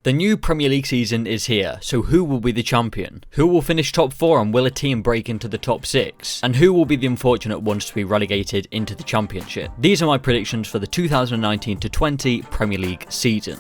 The new Premier League season is here, so who will be the champion? Who will finish top 4 and will a team break into the top 6? And who will be the unfortunate ones to be relegated into the Championship? These are my predictions for the 2019-20 Premier League season.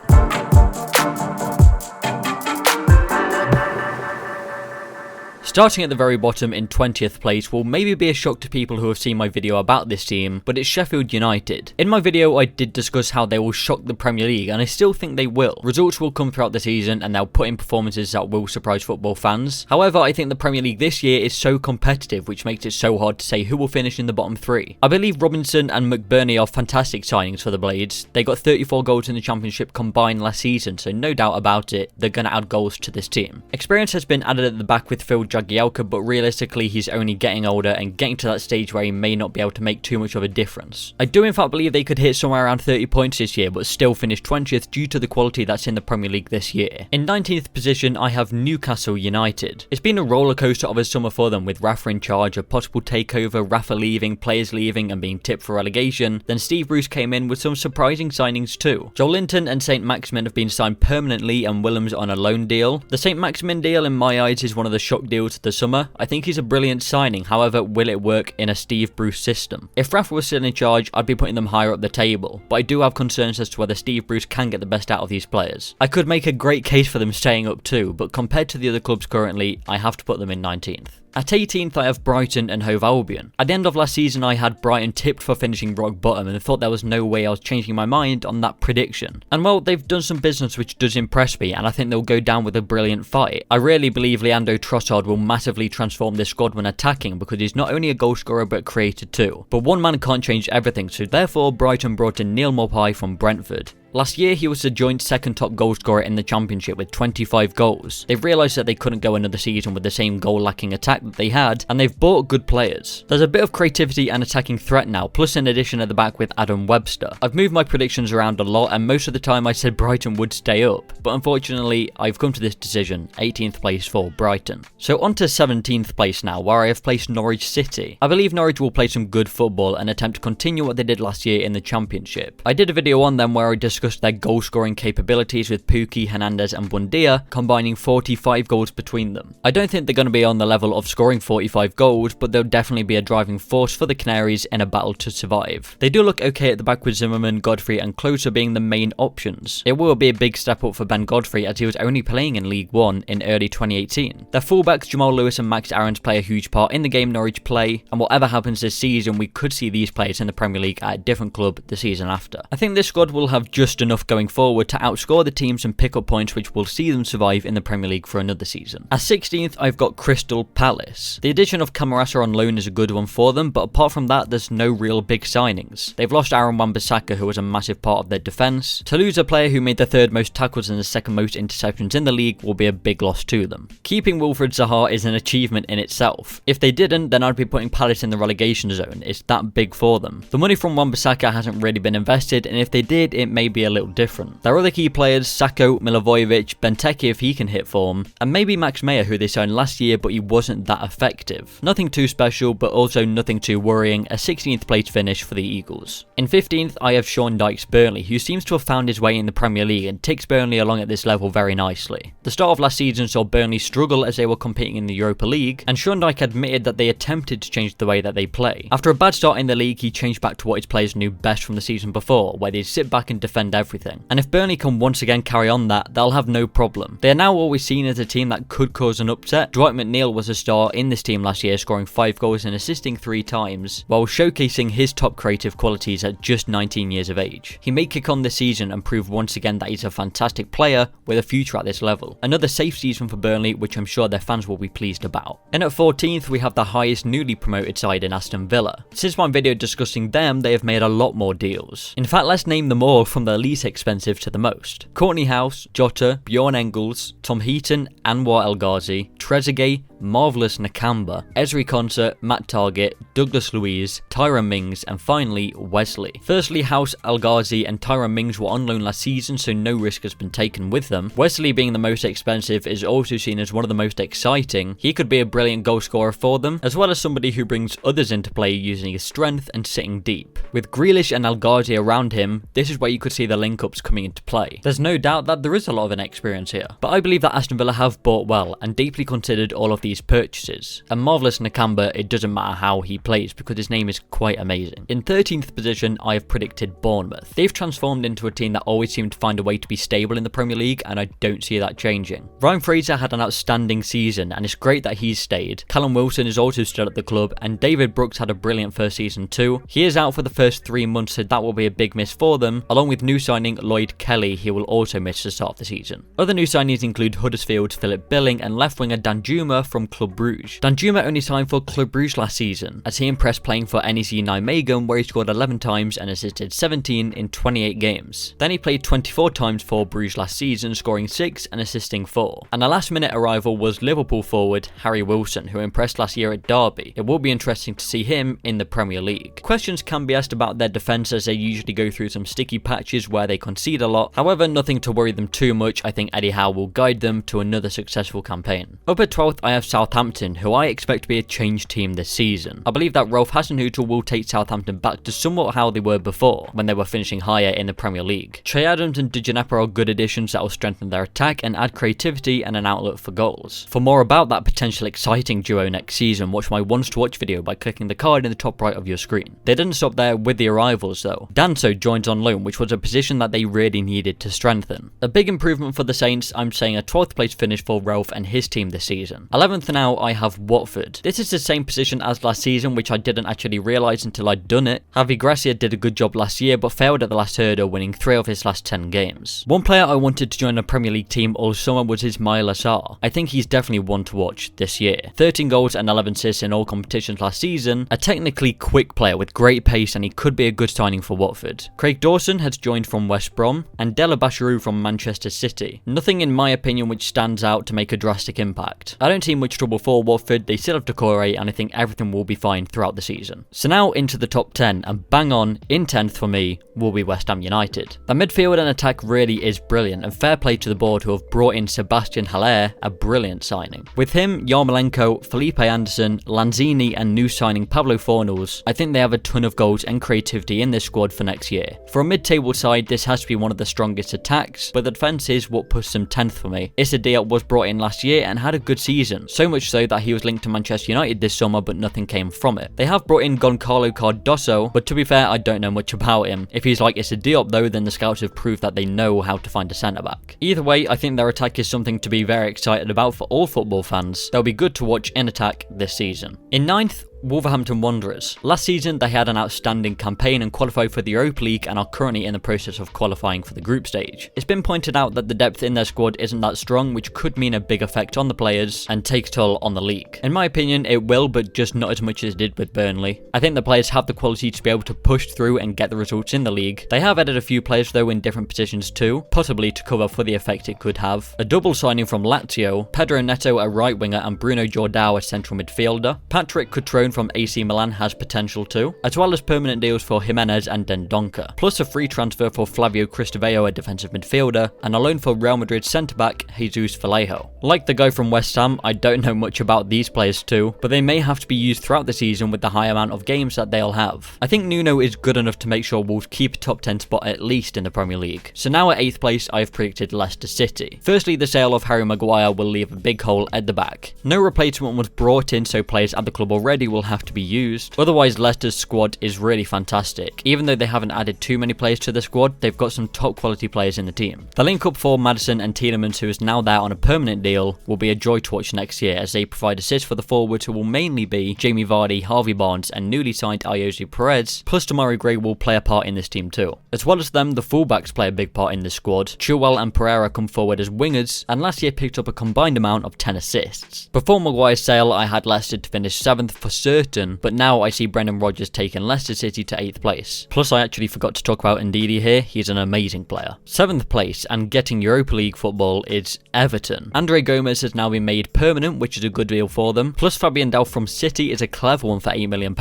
Starting at the very bottom in 20th place will maybe be a shock to people who have seen my video about this team, but it's Sheffield United. In my video I did discuss how they will shock the Premier League, and I still think they will. Results will come throughout the season and they'll put in performances that will surprise football fans. However, I think the Premier League this year is so competitive, which makes it so hard to say who will finish in the bottom 3. I believe Robinson and McBurney are fantastic signings for the Blades. They got 34 goals in the Championship combined last season, so no doubt about it, they're going to add goals to this team. Experience has been added at the back with Phil Jagielka, but realistically he's only getting older and getting to that stage where he may not be able to make too much of a difference. I do in fact believe they could hit somewhere around 30 points this year, but still finish 20th due to the quality that's in the Premier League this year. In 19th position I have Newcastle United. It's been a roller coaster of a summer for them, with Rafa in charge, a possible takeover, Rafa leaving, players leaving and being tipped for relegation. Then Steve Bruce came in with some surprising signings too. Joel Linton and St Maximin have been signed permanently and Willems on a loan deal. The St Maximin deal in my eyes is one of the shock deals of the summer. I think he's a brilliant signing, however, will it work in a Steve Bruce system? If Rafa was still in charge, I'd be putting them higher up the table, but I do have concerns as to whether Steve Bruce can get the best out of these players. I could make a great case for them staying up too, but compared to the other clubs currently, I have to put them in 19th. At 18th, I have Brighton and Hove Albion. At the end of last season, I had Brighton tipped for finishing rock bottom and thought there was no way I was changing my mind on that prediction. And well, they've done some business which does impress me, and I think they'll go down with a brilliant fight. I really believe Leandro Trossard will massively transform this squad when attacking, because he's not only a goal scorer but creator too. But one man can't change everything, so therefore Brighton brought in Neil Maupay from Brentford. Last year, he was the joint second top goal scorer in the Championship with 25 goals. They've realised that they couldn't go another season with the same goal-lacking attack that they had, and they've bought good players. There's a bit of creativity and attacking threat now, plus an addition at the back with Adam Webster. I've moved my predictions around a lot, and most of the time I said Brighton would stay up, but unfortunately, I've come to this decision, 18th place for Brighton. So on to 17th place now, where I have placed Norwich City. I believe Norwich will play some good football and attempt to continue what they did last year in the Championship. I did a video on them where I discussed their goal scoring capabilities, with Pukki, Hernandez and Buendia combining 45 goals between them. I don't think they're going to be on the level of scoring 45 goals, but they'll definitely be a driving force for the Canaries in a battle to survive. They do look okay at the back, with Zimmerman, Godfrey and Klose being the main options. It will be a big step up for Ben Godfrey, as he was only playing in League 1 in early 2018. Their fullbacks Jamal Lewis and Max Aarons play a huge part in the game Norwich play, and whatever happens this season, we could see these players in the Premier League at a different club the season after. I think this squad will have just enough going forward to outscore the teams and pick up points which will see them survive in the Premier League for another season. At 16th, I've got Crystal Palace. The addition of Camarasa on loan is a good one for them, but apart from that, there's no real big signings. They've lost Aaron Wan-Bissaka, who was a massive part of their defence. To lose a player who made the 3rd most tackles and the 2nd most interceptions in the league will be a big loss to them. Keeping Wilfried Zaha is an achievement in itself. If they didn't, then I'd be putting Palace in the relegation zone. It's that big for them. The money from Wan-Bissaka hasn't really been invested, and if they did, it may be a little different. There are other key players, Sacco, Milivojevic, Benteke if he can hit form, and maybe Max Meyer, who they signed last year but he wasn't that effective. Nothing too special, but also nothing too worrying, a 16th place finish for the Eagles. In 15th, I have Sean Dyche's Burnley, who seems to have found his way in the Premier League and takes Burnley along at this level very nicely. The start of last season saw Burnley struggle as they were competing in the Europa League, and Sean Dyche admitted that they attempted to change the way that they play. After a bad start in the league, he changed back to what his players knew best from the season before, where they'd sit back and defend everything. And if Burnley can once again carry on that, they'll have no problem. They are now always seen as a team that could cause an upset. Dwight McNeil was a star in this team last year, scoring 5 goals and assisting 3 times, while showcasing his top creative qualities at just 19 years of age. He may kick on this season and prove once again that he's a fantastic player with a future at this level. Another safe season for Burnley, which I'm sure their fans will be pleased about. And at 14th, we have the highest newly promoted side in Aston Villa. Since my video discussing them, they have made a lot more deals. In fact, let's name them all from the least expensive to the most. Courtney House, Jota, Bjorn Engels, Tom Heaton, Anwar El Ghazi, Trezeguet, Marvellous Nakamba, Ezri Konsa, Matt Targett, Douglas Luiz, Tyrone Mings, and finally Wesley. Firstly, House El Ghazi and Tyrone Mings were on loan last season, so no risk has been taken with them. Wesley, being the most expensive, is also seen as one of the most exciting. He could be a brilliant goal scorer for them, as well as somebody who brings others into play using his strength and sitting deep. With Grealish and El Ghazi around him, this is where you could see the link-ups coming into play. There's no doubt that there is a lot of inexperience here, but I believe that Aston Villa have bought well and deeply considered all of these purchases. And Marvellous Nakamba, it doesn't matter how he plays because his name is quite amazing. In 13th position, I have predicted Bournemouth. They've transformed into a team that always seemed to find a way to be stable in the Premier League, and I don't see that changing. Ryan Fraser had an outstanding season, and it's great that he's stayed. Callum Wilson is also still at the club, and David Brooks had a brilliant first season too. He is out for the first 3 months, so that will be a big miss for them. Along with new signing Lloyd Kelly, he will also miss the start of the season. Other new signings include Huddersfield's Philip Billing and left winger Danjuma from Club Brugge. Danjuma only signed for Club Brugge last season, as he impressed playing for NEC Nijmegen, where he scored 11 times and assisted 17 in 28 games. Then he played 24 times for Bruges last season, scoring 6 and assisting 4. And a last minute arrival was Liverpool forward Harry Wilson, who impressed last year at Derby. It will be interesting to see him in the Premier League. Questions can be asked about their defence, as they usually go through some sticky patches where they concede a lot. However, nothing to worry them too much. I think Eddie Howe will guide them to another successful campaign. Up at 12th, I have Southampton, who I expect to be a changed team this season. I believe that Rolf Hasenhüttl will take Southampton back to somewhat how they were before, when they were finishing higher in the Premier League. Che Adams and De Janepo are good additions that will strengthen their attack and add creativity and an outlet for goals. For more about that potential exciting duo next season, watch my ones to watch video by clicking the card in the top right of your screen. They didn't stop there with the arrivals though. Danso joins on loan, which was a position that they really needed to strengthen. A big improvement for the Saints. I'm saying a 12th place finish for Rolf and his team this season. 11th now, I have Watford. This is the same position as last season, which I didn't actually realise until I'd done it. Javi Gracia did a good job last year, but failed at the last hurdle, winning 3 of his last 10 games. One player I wanted to join a Premier League team all summer was Ismail Assar. I think he's definitely one to watch this year. 13 goals and 11 assists in all competitions last season. A technically quick player with great pace, and he could be a good signing for Watford. Craig Dawson has joined from West Brom, and Della Bashiru from Manchester City. Nothing in my opinion which stands out to make a drastic impact. I don't see much trouble for Watford. They still have Decore, and I think everything will be fine throughout the season. So now into the top 10, and bang on, in 10th for me will be West Ham United. The midfield and attack really is brilliant, and fair play to the board who have brought in Sebastian Haller, a brilliant signing. With him, Yarmolenko, Felipe Anderson, Lanzini, and new signing Pablo Fornals, I think they have a ton of goals and creativity in this squad for next year. For a mid-table side, this has to be one of the strongest attacks, but the defence is what puts them 10th for me. Issa Diop was brought in last year and had a good season, so much so that he was linked to Manchester United this summer, but nothing came from it. They have brought in Goncalo Cardoso, but to be fair, I don't know much about him. If he's like Issa Diop though, then the scouts have proved that they know how to find a centre-back. Either way, I think their attack is something to be very excited about for all football fans. They'll be good to watch in attack this season. In 9th, Wolverhampton Wanderers. Last season, they had an outstanding campaign and qualified for the Europa League and are currently in the process of qualifying for the group stage. It's been pointed out that the depth in their squad isn't that strong, which could mean a big effect on the players and take a toll on the league. In my opinion, it will, but just not as much as it did with Burnley. I think the players have the quality to be able to push through and get the results in the league. They have added a few players though in different positions too, possibly to cover for the effect it could have. A double signing from Lazio, Pedro Neto a right winger and Bruno Jordao a central midfielder. Patrick Cutrone from AC Milan has potential too, as well as permanent deals for Jimenez and Dendoncker, plus a free transfer for Flavio Cristovallo, a defensive midfielder, and a loan for Real Madrid centre-back Jesus Vallejo. Like the guy from West Ham, I don't know much about these players too, but they may have to be used throughout the season with the high amount of games that they'll have. I think Nuno is good enough to make sure Wolves keep a top 10 spot at least in the Premier League. So now at 8th place, I have predicted Leicester City. Firstly, the sale of Harry Maguire will leave a big hole at the back. No replacement was brought in, so players at the club already will have to be used. Otherwise, Leicester's squad is really fantastic. Even though they haven't added too many players to the squad, they've got some top quality players in the team. The link up for Maddison and Tielemans, who is now there on a permanent deal, will be a joy to watch next year, as they provide assists for the forwards, who will mainly be Jamie Vardy, Harvey Barnes, and newly signed Ayoze Perez, plus Damari Gray will play a part in this team too. As well as them, the fullbacks play a big part in the squad. Chilwell and Pereira come forward as wingers, and last year picked up a combined amount of 10 assists. Before Maguire's sale, I had Leicester to finish 7th for certain, but now I see Brendan Rodgers taking Leicester City to 8th place. Plus, I actually forgot to talk about Ndidi here. He's an amazing player. 7th place and getting Europa League football is Everton. Andre Gomes has now been made permanent, which is a good deal for them. Plus, Fabian Delph from City is a clever one for £8 million.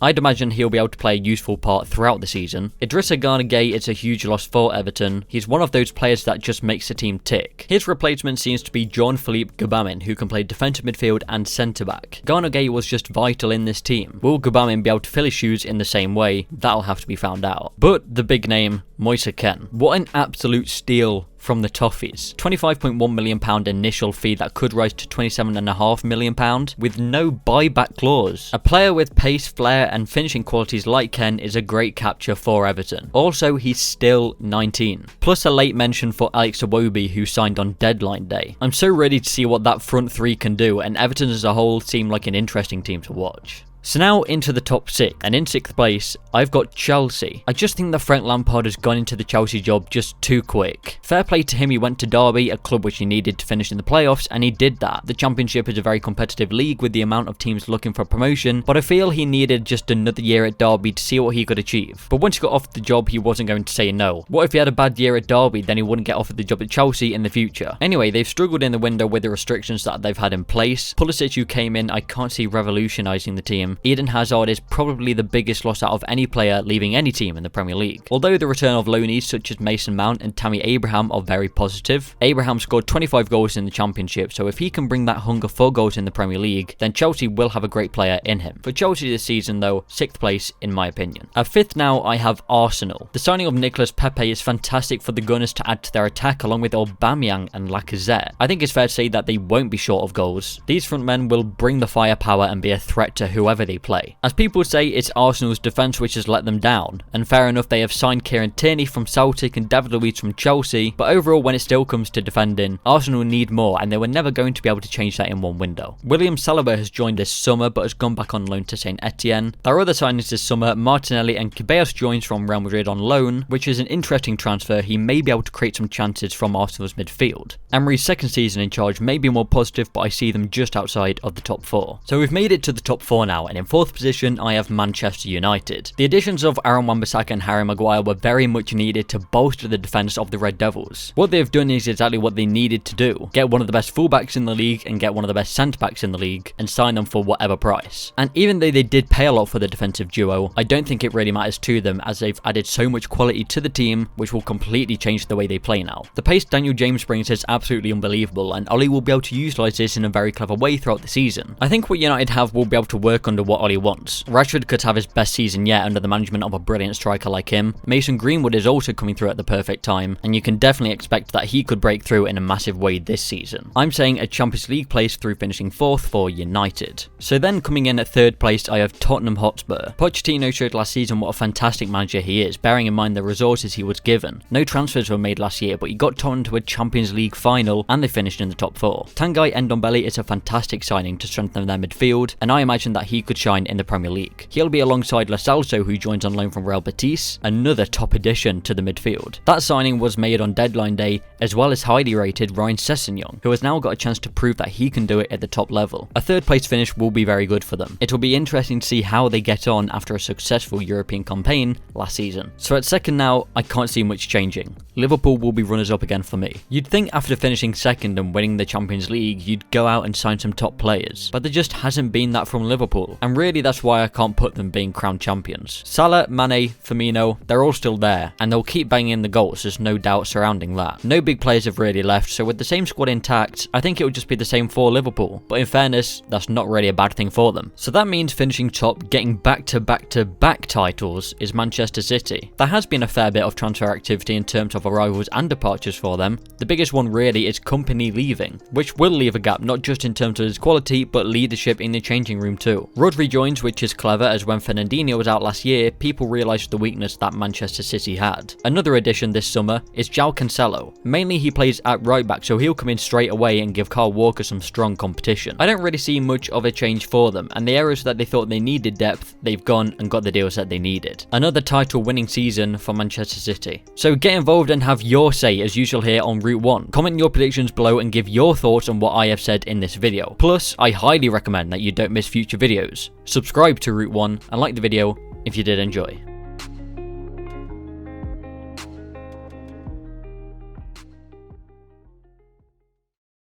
I'd imagine he'll be able to play a useful part throughout the season. Idrissa Gana Gueye is a huge loss for Everton. He's one of those players that just makes the team tick. His replacement seems to be Jean-Philippe Gbamin, who can play defensive midfield and centre-back. Gana Gueye was just vital in this team. Will Gbamin be able to fill his shoes in the same way? That'll have to be found out. But the big name, Moise Kean. What an absolute steal from the Toffees. £25.1 million initial fee that could rise to £27.5 million with no buyback clause. A player with pace, flair and finishing qualities like Ken is a great capture for Everton. Also, he's still 19. Plus a late mention for Alex Iwobi, who signed on deadline day. I'm so ready to see what that front three can do, and Everton as a whole seem like an interesting team to watch. So now into the top 6, and in 6th place, I've got Chelsea. I just think that Frank Lampard has gone into the Chelsea job just too quick. Fair play to him, he went to Derby, a club which he needed to finish in the playoffs, and he did that. The Championship is a very competitive league with the amount of teams looking for promotion, but I feel he needed just another year at Derby to see what he could achieve. But once he got offered the job, he wasn't going to say no. What if he had a bad year at Derby, then he wouldn't get offered the job at Chelsea in the future? Anyway, they've struggled in the window with the restrictions that they've had in place. Pulisic, who came in, I can't see revolutionising the team. Eden Hazard is probably the biggest loss out of any player leaving any team in the Premier League. Although the return of loanees such as Mason Mount and Tammy Abraham are very positive. Abraham scored 25 goals in the Championship, so if he can bring that hunger for goals in the Premier League, then Chelsea will have a great player in him. For Chelsea this season though, 6th place in my opinion. At 5th now, I have Arsenal. The signing of Nicolas Pepe is fantastic for the Gunners to add to their attack along with Aubameyang and Lacazette. I think it's fair to say that they won't be short of goals. These front men will bring the firepower and be a threat to whoever they play. As people say, it's Arsenal's defence which has let them down, and fair enough, they have signed Kieran Tierney from Celtic and David Luiz from Chelsea, but overall when it still comes to defending, Arsenal need more and they were never going to be able to change that in one window. William Saliba has joined this summer but has gone back on loan to St Etienne. There are other signings this summer. Martinelli and Ceballos joins from Real Madrid on loan, which is an interesting transfer. He may be able to create some chances from Arsenal's midfield. Emery's second season in charge may be more positive, but I see them just outside of the top 4. So we've made it to the top 4 now, and in 4th position I have Manchester United. The additions of Aaron Wan-Bissaka and Harry Maguire were very much needed to bolster the defence of the Red Devils. What they've done is exactly what they needed to do. Get one of the best fullbacks in the league and get one of the best centre-backs in the league and sign them for whatever price. And even though they did pay a lot for the defensive duo, I don't think it really matters to them as they've added so much quality to the team which will completely change the way they play now. The pace Daniel James brings is absolutely unbelievable, and Ollie will be able to utilise this in a very clever way throughout the season. I think what United have will be able to work under what Ollie wants. Rashford could have his best season yet under the management of a brilliant striker like him. Mason Greenwood is also coming through at the perfect time, and you can definitely expect that he could break through in a massive way this season. I'm saying a Champions League place through finishing 4th for United. So then coming in at 3rd place, I have Tottenham Hotspur. Pochettino showed last season what a fantastic manager he is, bearing in mind the resources he was given. No transfers were made last year, but he got Tottenham to a Champions League final and they finished in the top 4. Tanguy Ndombele is a fantastic signing to strengthen their midfield, and I imagine that he could shine in the Premier League. He'll be alongside Lo Celso, who joins on loan from Real Betis, another top addition to the midfield. That signing was made on deadline day, as well as highly rated Ryan Sessegnon, who has now got a chance to prove that he can do it at the top level. A 3rd place finish will be very good for them. It will be interesting to see how they get on after a successful European campaign last season. So at 2nd now, I can't see much changing. Liverpool will be runners up again for me. You'd think after finishing 2nd and winning the Champions League, you'd go out and sign some top players, but there just hasn't been that from Liverpool, and really that's why I can't put them being crowned champions. Salah, Mane, Firmino, they're all still there, and they'll keep banging in the goals, there's no doubt surrounding that. No big players have really left, so with the same squad intact, I think it would just be the same for Liverpool, but in fairness, that's not really a bad thing for them. So that means finishing top, getting back-to-back titles is Manchester City. There has been a fair bit of transfer activity in terms of arrivals and departures for them. The biggest one really is Kompany leaving, which will leave a gap not just in terms of his quality, but leadership in the changing room too. Rodri joins, which is clever, as when Fernandinho was out last year, people realised the weakness that Manchester City had. Another addition this summer is João Cancelo. Mainly he plays at right back, so he'll come in straight away and give Kyle Walker some strong competition. I don't really see much of a change for them, and the areas that they thought they needed depth, they've gone and got the deals that they needed. Another title winning season for Manchester City. So get involved and have your say as usual here on Route 1. Comment your predictions below and give your thoughts on what I have said in this video. Plus, I highly recommend that you don't miss future videos. Subscribe to Route 1 and like the video if you did enjoy.